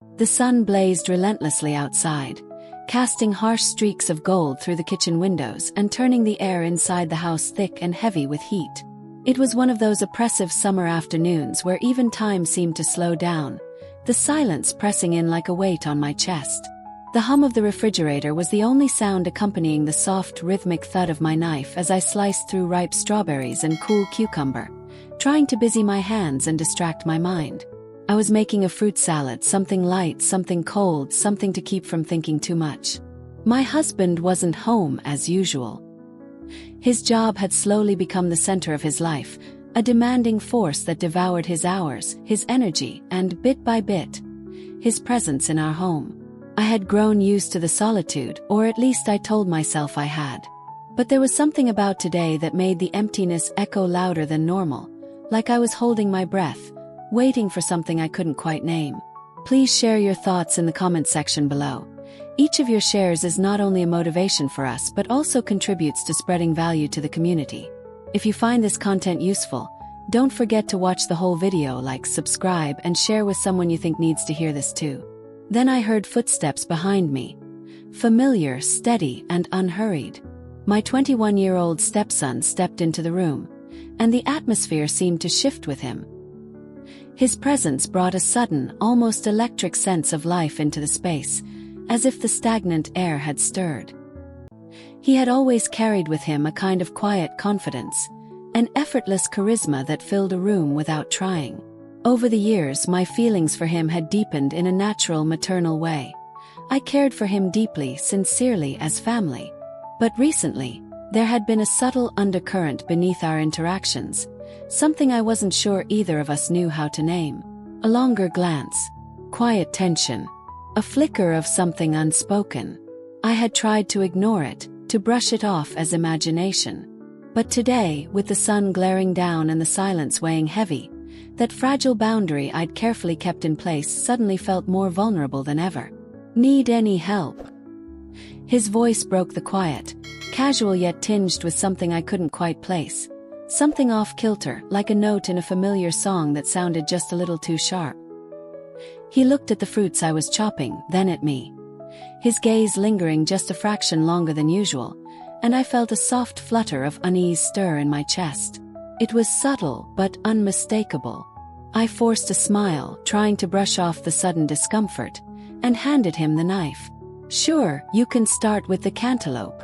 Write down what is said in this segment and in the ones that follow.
The sun blazed relentlessly outside, casting harsh streaks of gold through the kitchen windows and turning the air inside the house thick and heavy with heat. It was one of those oppressive summer afternoons where even time seemed to slow down, the silence pressing in like a weight on my chest. The hum of the refrigerator was the only sound accompanying the soft, rhythmic thud of my knife as I sliced through ripe strawberries and cool cucumber, trying to busy my hands and distract my mind. I was making a fruit salad, something light, something cold, something to keep from thinking too much. My husband wasn't home as usual. His job had slowly become the center of his life, a demanding force that devoured his hours, his energy, and bit by bit, his presence in our home. I had grown used to the solitude, or at least I told myself I had. But there was something about today that made the emptiness echo louder than normal, like I was holding my breath, waiting for something I couldn't quite name. Please share your thoughts in the comment section below. Each of your shares is not only a motivation for us but also contributes to spreading value to the community. If you find this content useful, don't forget to watch the whole video, like, subscribe, and share with someone you think needs to hear this too. Then I heard footsteps behind me. Familiar, steady, and unhurried. My 21-year-old stepson stepped into the room, and the atmosphere seemed to shift with him. His presence brought a sudden, almost electric sense of life into the space, as if the stagnant air had stirred. He had always carried with him a kind of quiet confidence, an effortless charisma that filled a room without trying. Over the years, my feelings for him had deepened in a natural maternal way. I cared for him deeply, sincerely, as family. But recently, there had been a subtle undercurrent beneath our interactions, something I wasn't sure either of us knew how to name. A longer glance, quiet tension, a flicker of something unspoken. I had tried to ignore it, to brush it off as imagination. But today, with the sun glaring down and the silence weighing heavy, that fragile boundary I'd carefully kept in place suddenly felt more vulnerable than ever. Need any help? His voice broke the quiet, casual yet tinged with something I couldn't quite place. Something off-kilter, like a note in a familiar song that sounded just a little too sharp. He looked at the fruits I was chopping, then at me. His gaze lingering just a fraction longer than usual, and I felt a soft flutter of unease stir in my chest. It was subtle, but unmistakable. I forced a smile, trying to brush off the sudden discomfort, and handed him the knife. "Sure, you can start with the cantaloupe."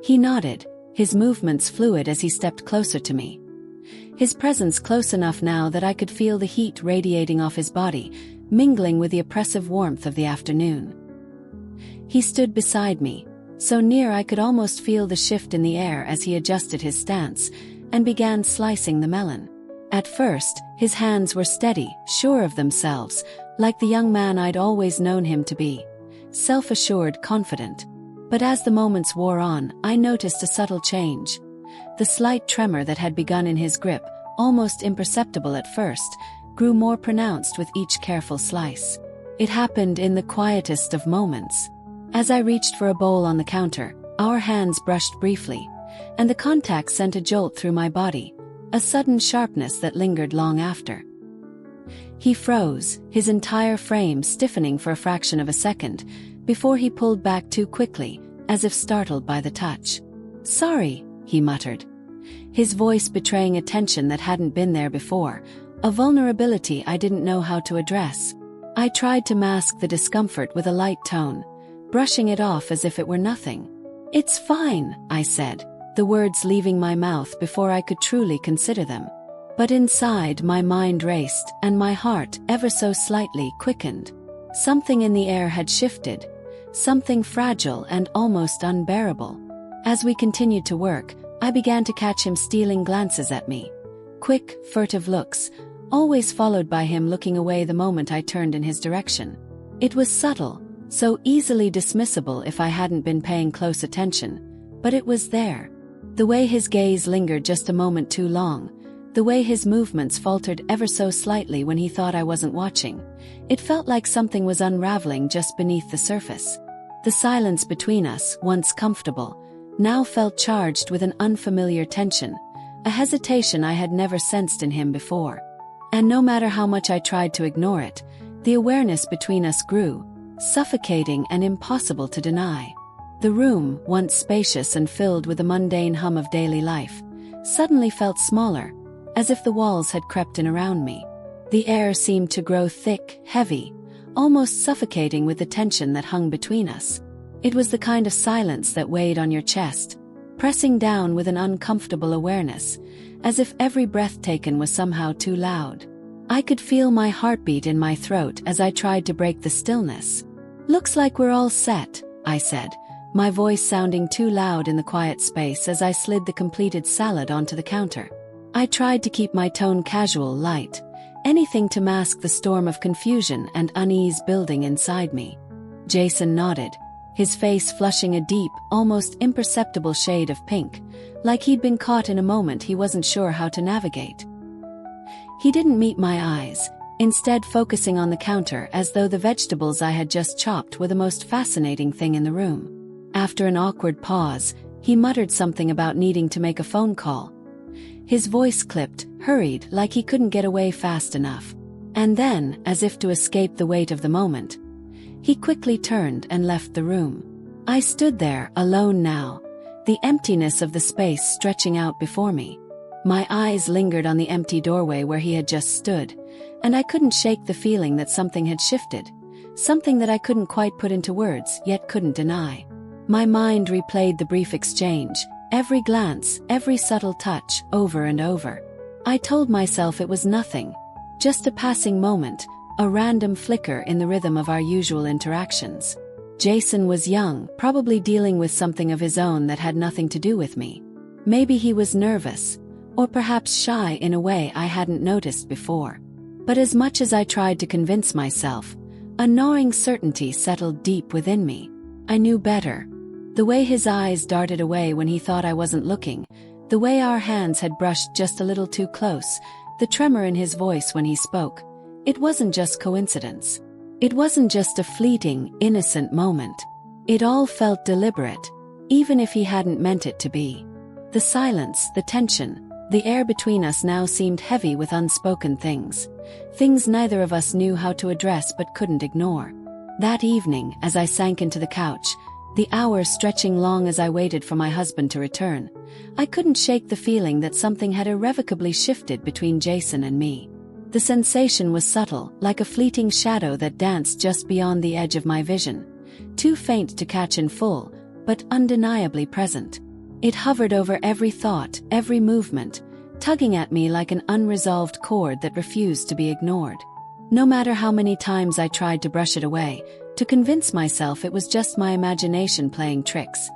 He nodded, his movements fluid as he stepped closer to me. His presence close enough now that I could feel the heat radiating off his body, mingling with the oppressive warmth of the afternoon. He stood beside me, so near I could almost feel the shift in the air as he adjusted his stance, and began slicing the melon. At first, his hands were steady, sure of themselves, like the young man I'd always known him to be, self-assured, confident. But as the moments wore on, I noticed a subtle change. The slight tremor that had begun in his grip, almost imperceptible at first, grew more pronounced with each careful slice. It happened in the quietest of moments. As I reached for a bowl on the counter, our hands brushed briefly, and the contact sent a jolt through my body, a sudden sharpness that lingered long after. He froze, his entire frame stiffening for a fraction of a second, before he pulled back too quickly, as if startled by the touch. "Sorry," he muttered, his voice betraying a tension that hadn't been there before, a vulnerability I didn't know how to address. I tried to mask the discomfort with a light tone, brushing it off as if it were nothing. "It's fine," I said, the words leaving my mouth before I could truly consider them. But inside, my mind raced, and my heart, ever so slightly, quickened. Something in the air had shifted, something fragile and almost unbearable. As we continued to work, I began to catch him stealing glances at me. Quick, furtive looks, always followed by him looking away the moment I turned in his direction. It was subtle, so easily dismissible if I hadn't been paying close attention, but it was there. The way his gaze lingered just a moment too long, the way his movements faltered ever so slightly when he thought I wasn't watching, it felt like something was unraveling just beneath the surface. The silence between us, once comfortable, now felt charged with an unfamiliar tension, a hesitation I had never sensed in him before. And no matter how much I tried to ignore it, The awareness between us grew, suffocating and impossible to deny. The room, once spacious and filled with the mundane hum of daily life, suddenly felt smaller, as if the walls had crept in around me. The air seemed to grow thick, heavy, almost suffocating with the tension that hung between us. It was the kind of silence that weighed on your chest, pressing down with an uncomfortable awareness, as if every breath taken was somehow too loud. I could feel my heartbeat in my throat as I tried to break the stillness. "Looks like we're all set," I said, my voice sounding too loud in the quiet space as I slid the completed salad onto the counter. I tried to keep my tone casual, light, anything to mask the storm of confusion and unease building inside me. Jason nodded, his face flushing a deep, almost imperceptible shade of pink, like he'd been caught in a moment he wasn't sure how to navigate. He didn't meet my eyes, instead focusing on the counter as though the vegetables I had just chopped were the most fascinating thing in the room. After an awkward pause, he muttered something about needing to make a phone call. His voice clipped, hurried, like he couldn't get away fast enough. And then, as if to escape the weight of the moment, he quickly turned and left the room. I stood there, alone now, the emptiness of the space stretching out before me. My eyes lingered on the empty doorway where he had just stood, and I couldn't shake the feeling that something had shifted, something that I couldn't quite put into words, yet couldn't deny. My mind replayed the brief exchange, every glance, every subtle touch, over and over. I told myself it was nothing, just a passing moment, a random flicker in the rhythm of our usual interactions. Jason was young, probably dealing with something of his own that had nothing to do with me. Maybe he was nervous, or perhaps shy in a way I hadn't noticed before. But as much as I tried to convince myself, a gnawing certainty settled deep within me. I knew better. The way his eyes darted away when he thought I wasn't looking, the way our hands had brushed just a little too close, the tremor in his voice when he spoke. It wasn't just coincidence. It wasn't just a fleeting, innocent moment. It all felt deliberate, even if he hadn't meant it to be. The silence, the tension, the air between us now seemed heavy with unspoken things neither of us knew how to address but couldn't ignore. That evening, as I sank into the couch, the hours stretching long as I waited for my husband to return, I couldn't shake the feeling that something had irrevocably shifted between Jason and me. The sensation was subtle, like a fleeting shadow that danced just beyond the edge of my vision, too faint to catch in full, but undeniably present. It hovered over every thought, every movement, tugging at me like an unresolved cord that refused to be ignored. No matter how many times I tried to brush it away, to convince myself it was just my imagination playing tricks,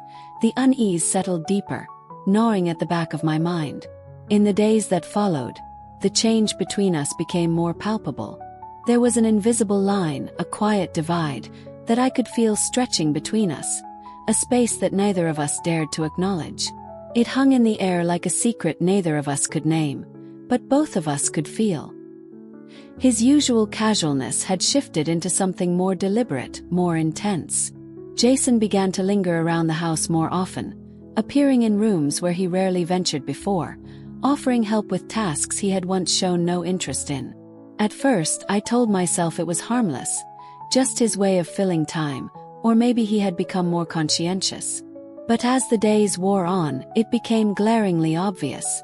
the unease settled deeper, gnawing at the back of my mind. In the days that followed, the change between us became more palpable. There was an invisible line, a quiet divide, that I could feel stretching between us, a space that neither of us dared to acknowledge. It hung in the air like a secret neither of us could name, but both of us could feel. His usual casualness had shifted into something more deliberate, more intense. Jason began to linger around the house more often, appearing in rooms where he rarely ventured before, offering help with tasks he had once shown no interest in. At first, I told myself it was harmless, just his way of filling time, or maybe he had become more conscientious. But as the days wore on, it became glaringly obvious.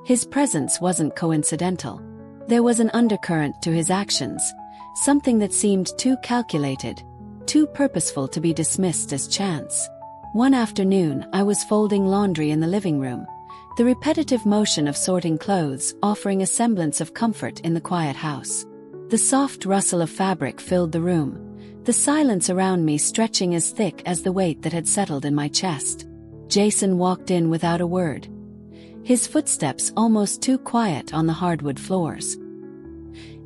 His presence wasn't coincidental. There was an undercurrent to his actions, something that seemed too calculated, too purposeful to be dismissed as chance. One afternoon, I was folding laundry in the living room, the repetitive motion of sorting clothes offering a semblance of comfort in the quiet house. The soft rustle of fabric filled the room, the silence around me stretching as thick as the weight that had settled in my chest. Jason walked in without a word, his footsteps almost too quiet on the hardwood floors.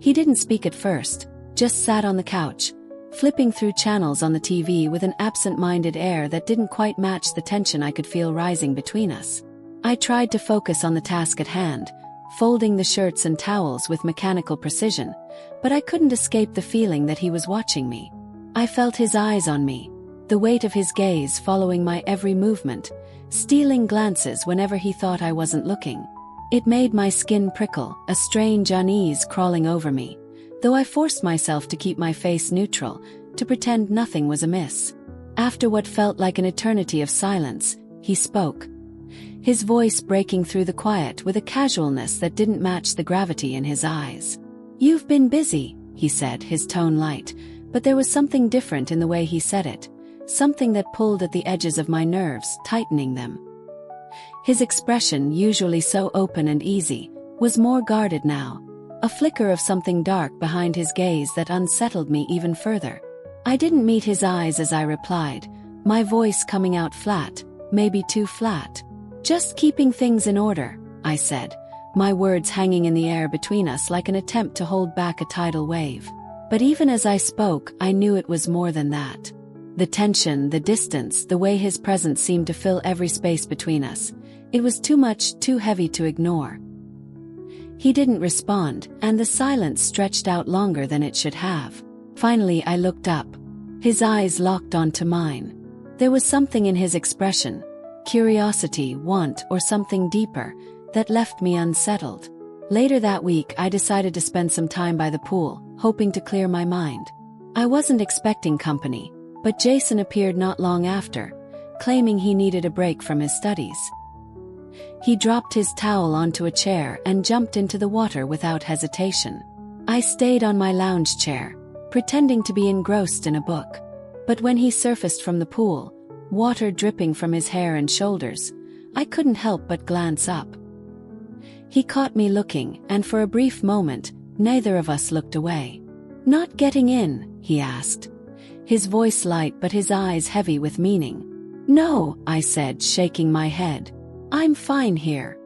He didn't speak at first, just sat on the couch, flipping through channels on the TV with an absent-minded air that didn't quite match the tension I could feel rising between us. I tried to focus on the task at hand, folding the shirts and towels with mechanical precision, but I couldn't escape the feeling that he was watching me. I felt his eyes on me, the weight of his gaze following my every movement, stealing glances whenever he thought I wasn't looking. It made my skin prickle, a strange unease crawling over me, the though I forced myself to keep my face neutral, to pretend nothing was amiss. After what felt like an eternity of silence, he spoke, his voice breaking through the quiet with a casualness that didn't match the gravity in his eyes. "You've been busy," he said, his tone light, but there was something different in the way he said it, something that pulled at the edges of my nerves, tightening them. His expression, usually so open and easy, was more guarded now, a flicker of something dark behind his gaze that unsettled me even further. I didn't meet his eyes as I replied, my voice coming out flat, maybe too flat. "Just keeping things in order," I said, my words hanging in the air between us like an attempt to hold back a tidal wave. But even as I spoke, I knew it was more than that. The tension, the distance, the way his presence seemed to fill every space between us. It was too much, too heavy to ignore. He didn't respond, and the silence stretched out longer than it should have. Finally, I looked up. His eyes locked onto mine. There was something in his expression, curiosity, want, or something deeper, that left me unsettled. Later that week, I decided to spend some time by the pool, hoping to clear my mind. I wasn't expecting company, but Jason appeared not long after, claiming he needed a break from his studies. He dropped his towel onto a chair and jumped into the water without hesitation. I stayed on my lounge chair, pretending to be engrossed in a book. But when he surfaced from the pool, water dripping from his hair and shoulders, I couldn't help but glance up. He caught me looking, and for a brief moment, neither of us looked away. "Not getting in?" he asked, his voice light but his eyes heavy with meaning. "No," I said, shaking my head. "I'm fine here."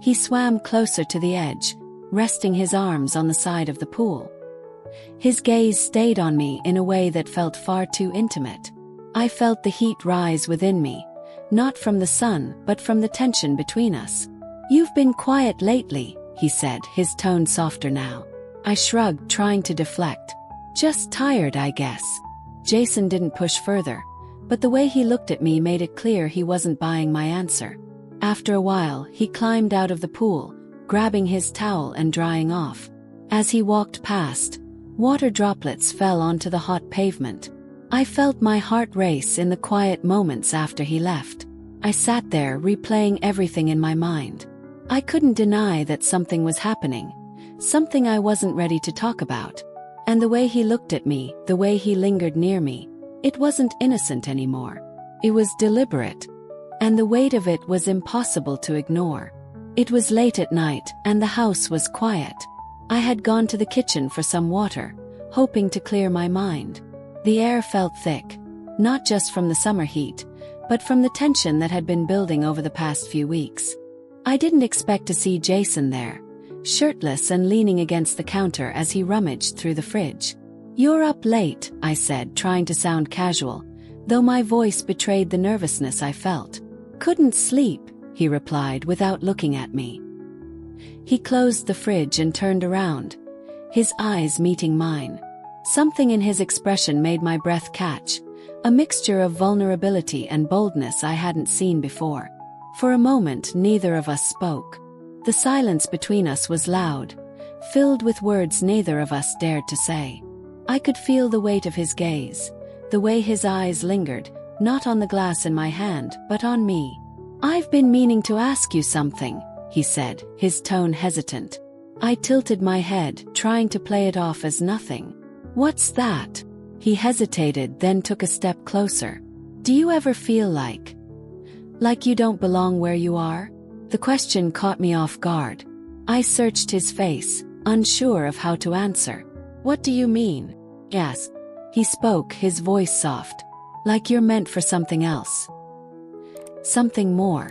He swam closer to the edge, resting his arms on the side of the pool. His gaze stayed on me in a way that felt far too intimate. I felt the heat rise within me, not from the sun but from the tension between us. "You've been quiet lately," he said, his tone softer now. I shrugged, trying to deflect. "Just tired, I guess." Jason didn't push further, but the way he looked at me made it clear he wasn't buying my answer. After a while, he climbed out of the pool, grabbing his towel and drying off. As he walked past, water droplets fell onto the hot pavement. I felt my heart race in the quiet moments after he left. I sat there, replaying everything in my mind. I couldn't deny that something was happening, something I wasn't ready to talk about. And the way he looked at me, the way he lingered near me, it wasn't innocent anymore. It was deliberate. And the weight of it was impossible to ignore. It was late at night, and the house was quiet. I had gone to the kitchen for some water, hoping to clear my mind. The air felt thick, not just from the summer heat, but from the tension that had been building over the past few weeks. I didn't expect to see Jason there, shirtless and leaning against the counter as he rummaged through the fridge. "You're up late," I said, trying to sound casual, though my voice betrayed the nervousness I felt. "Couldn't sleep," he replied without looking at me. He closed the fridge and turned around, his eyes meeting mine. Something in his expression made my breath catch, a mixture of vulnerability and boldness I hadn't seen before. For a moment, neither of us spoke. The silence between us was loud, filled with words neither of us dared to say. I could feel the weight of his gaze, the way his eyes lingered, not on the glass in my hand, but on me. "I've been meaning to ask you something," he said, his tone hesitant. I tilted my head, trying to play it off as nothing. "What's that?" He hesitated, then took a step closer. "Do you ever feel like you don't belong where you are?" The question caught me off guard. I searched his face, unsure of how to answer. "What do you mean?" "Yes." He spoke, his voice soft. "Like you're meant for something else. Something more.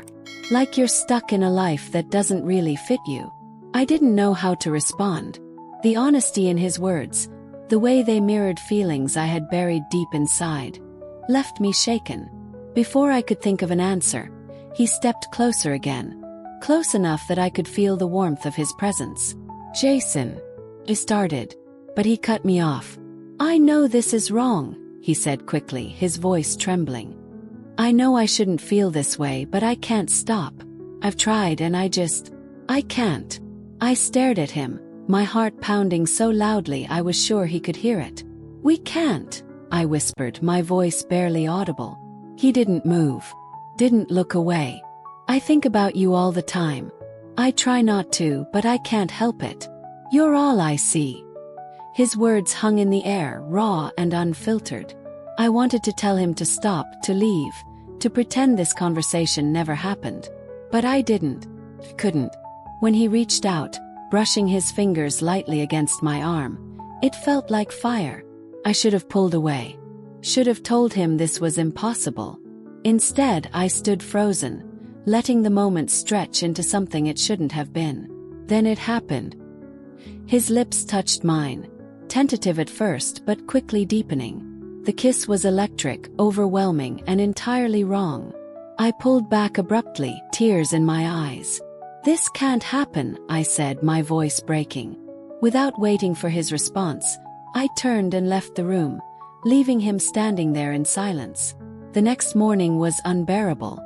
Like you're stuck in a life that doesn't really fit you." I didn't know how to respond. The honesty in his words, the way they mirrored feelings I had buried deep inside, left me shaken. Before I could think of an answer, he stepped closer again, close enough that I could feel the warmth of his presence. "Jason," I started, but he cut me off. "I know this is wrong," he said quickly, his voice trembling. "I know I shouldn't feel this way, but I can't stop. I've tried and I can't." I stared at him, my heart pounding so loudly I was sure he could hear it. "We can't," I whispered, my voice barely audible. He didn't move. Didn't look away. "I think about you all the time. I try not to, but I can't help it. You're all I see." His words hung in the air, raw and unfiltered. I wanted to tell him to stop, to leave, to pretend this conversation never happened. But I couldn't. When he reached out, brushing his fingers lightly against my arm, it felt like fire. I should have pulled away. Should have told him this was impossible. Instead, I stood frozen, letting the moment stretch into something it shouldn't have been. Then it happened. His lips touched mine, tentative at first but quickly deepening. The kiss was electric, overwhelming, and entirely wrong. I pulled back abruptly, tears in my eyes. "This can't happen," I said, my voice breaking. Without waiting for his response, I turned and left the room, leaving him standing there in silence. The next morning was unbearable.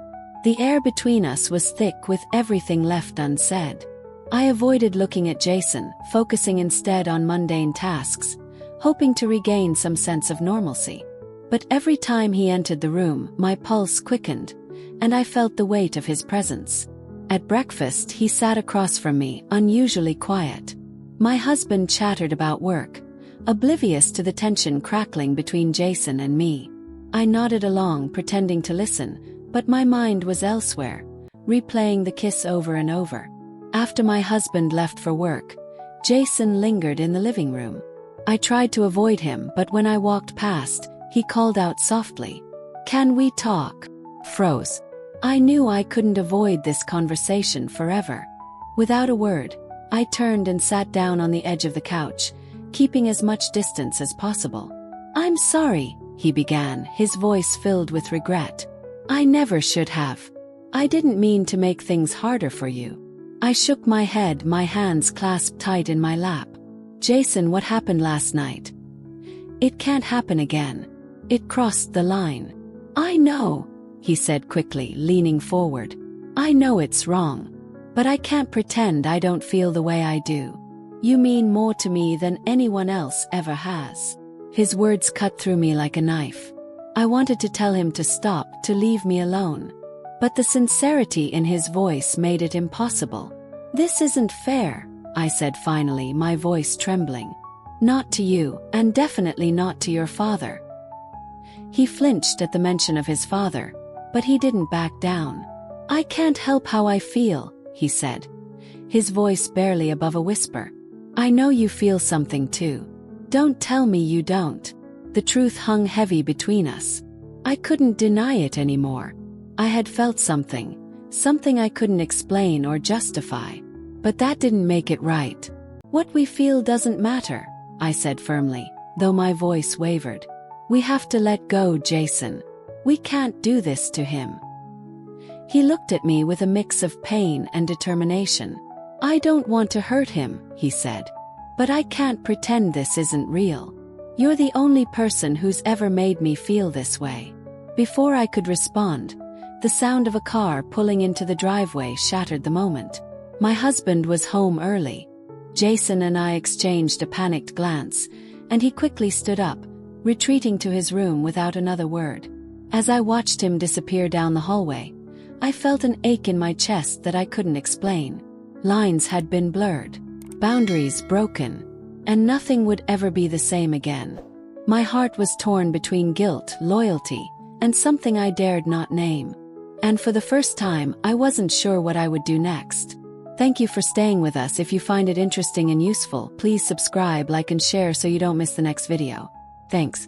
The air between us was thick with everything left unsaid. I avoided looking at Jason, focusing instead on mundane tasks, hoping to regain some sense of normalcy. But every time he entered the room, my pulse quickened, and I felt the weight of his presence. At breakfast, he sat across from me, unusually quiet. My husband chattered about work, oblivious to the tension crackling between Jason and me. I nodded along, pretending to listen, but my mind was elsewhere, replaying the kiss over and over. After my husband left for work, Jason lingered in the living room. I tried to avoid him, but when I walked past, he called out softly, "Can we talk?" Froze. I knew I couldn't avoid this conversation forever. Without a word, I turned and sat down on the edge of the couch, keeping as much distance as possible. "I'm sorry," he began, his voice filled with regret. "I never should have. I didn't mean to make things harder for you." I shook my head, my hands clasped tight in my lap. "Jason, what happened last night? It can't happen again. It crossed the line." "I know," he said quickly, leaning forward. "I know it's wrong. But I can't pretend I don't feel the way I do. You mean more to me than anyone else ever has." His words cut through me like a knife. I wanted to tell him to stop, to leave me alone. But the sincerity in his voice made it impossible. "This isn't fair," I said finally, my voice trembling. "Not to you, and definitely not to your father." He flinched at the mention of his father, but he didn't back down. "I can't help how I feel," he said, his voice barely above a whisper. "I know you feel something too. Don't tell me you don't." The truth hung heavy between us. I couldn't deny it anymore. I had felt something I couldn't explain or justify. But that didn't make it right. "What we feel doesn't matter," I said firmly, though my voice wavered. "We have to let go, Jason. We can't do this to him." He looked at me with a mix of pain and determination. "I don't want to hurt him," he said. "But I can't pretend this isn't real. You're the only person who's ever made me feel this way." Before I could respond, the sound of a car pulling into the driveway shattered the moment. My husband was home early. Jason and I exchanged a panicked glance, and he quickly stood up, retreating to his room without another word. As I watched him disappear down the hallway, I felt an ache in my chest that I couldn't explain. Lines had been blurred, boundaries broken, and nothing would ever be the same again. My heart was torn between guilt, loyalty, and something I dared not name. And for the first time, I wasn't sure what I would do next. Thank you for staying with us. If you find it interesting and useful, please subscribe, like, and share so you don't miss the next video. Thanks.